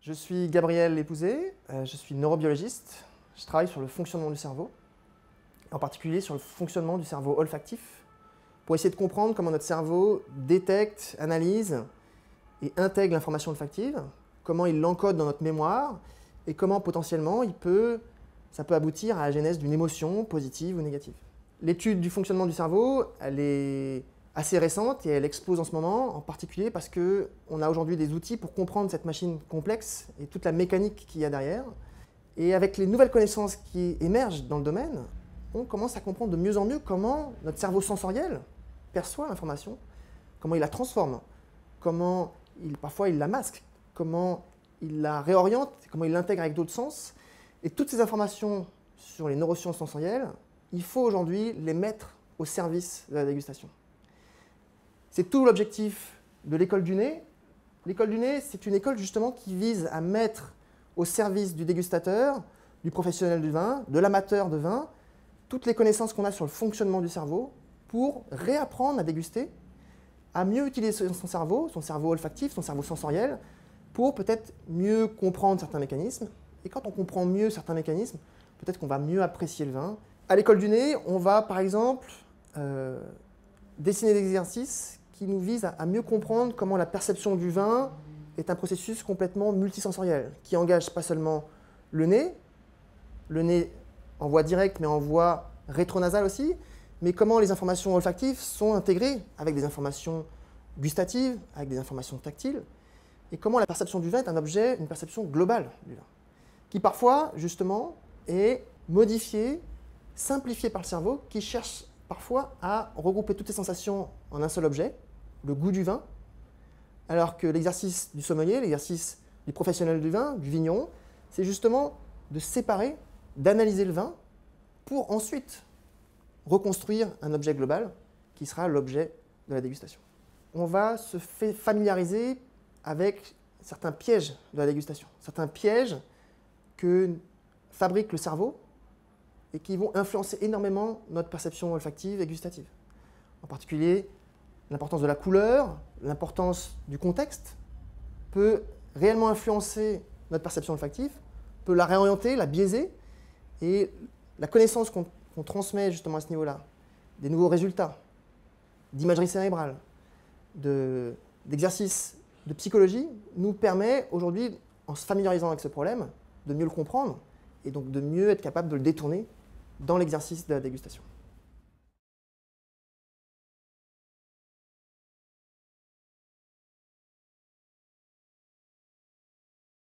Je suis Gabriel Lépouzé, je suis neurobiologiste. Je travaille sur le fonctionnement du cerveau, en particulier sur le fonctionnement du cerveau olfactif, pour essayer de comprendre comment notre cerveau détecte, analyse et intègre l'information olfactive, comment il l'encode dans notre mémoire et comment potentiellement ça peut aboutir à la genèse d'une émotion positive ou négative. L'étude du fonctionnement du cerveau, elle est assez récente et elle explose en ce moment, en particulier parce qu'on a aujourd'hui des outils pour comprendre cette machine complexe et toute la mécanique qu'il y a derrière. Et avec les nouvelles connaissances qui émergent dans le domaine, on commence à comprendre de mieux en mieux comment notre cerveau sensoriel perçoit l'information, comment il la transforme, parfois il la masque, comment il la réoriente, comment il l'intègre avec d'autres sens. Et toutes ces informations sur les neurosciences sensorielles, il faut aujourd'hui les mettre au service de la dégustation. C'est tout l'objectif de l'école du nez. L'école du nez, c'est une école justement qui vise à mettre au service du dégustateur, du professionnel du vin, de l'amateur de vin, toutes les connaissances qu'on a sur le fonctionnement du cerveau pour réapprendre à déguster, à mieux utiliser son cerveau olfactif, son cerveau sensoriel, pour peut-être mieux comprendre certains mécanismes. Et quand on comprend mieux certains mécanismes, peut-être qu'on va mieux apprécier le vin. À l'école du nez, on va par exemple dessiner des exercices qui nous visent à mieux comprendre comment la perception du vin est un processus complètement multisensoriel, qui engage pas seulement le nez en voie directe, mais en voie rétronasale aussi, mais comment les informations olfactives sont intégrées avec des informations gustatives, avec des informations tactiles, et comment la perception du vin est un objet, une perception globale du vin, qui parfois, justement, est modifiée, simplifiée par le cerveau, qui cherche parfois à regrouper toutes les sensations en un seul objet, le goût du vin, alors que l'exercice du sommelier, l'exercice du professionnel du vin, du vigneron, c'est justement de séparer, d'analyser le vin pour ensuite reconstruire un objet global qui sera l'objet de la dégustation. On va se familiariser avec certains pièges de la dégustation, certains pièges que fabrique le cerveau et qui vont influencer énormément notre perception olfactive et gustative. En particulier, l'importance de la couleur, l'importance du contexte peut réellement influencer notre perception olfactive, peut la réorienter, la biaiser, et la connaissance qu'on transmet justement à ce niveau-là, des nouveaux résultats, d'imagerie cérébrale, d'exercices de psychologie, nous permet aujourd'hui, en se familiarisant avec ce problème, de mieux le comprendre et donc de mieux être capable de le détourner dans l'exercice de la dégustation.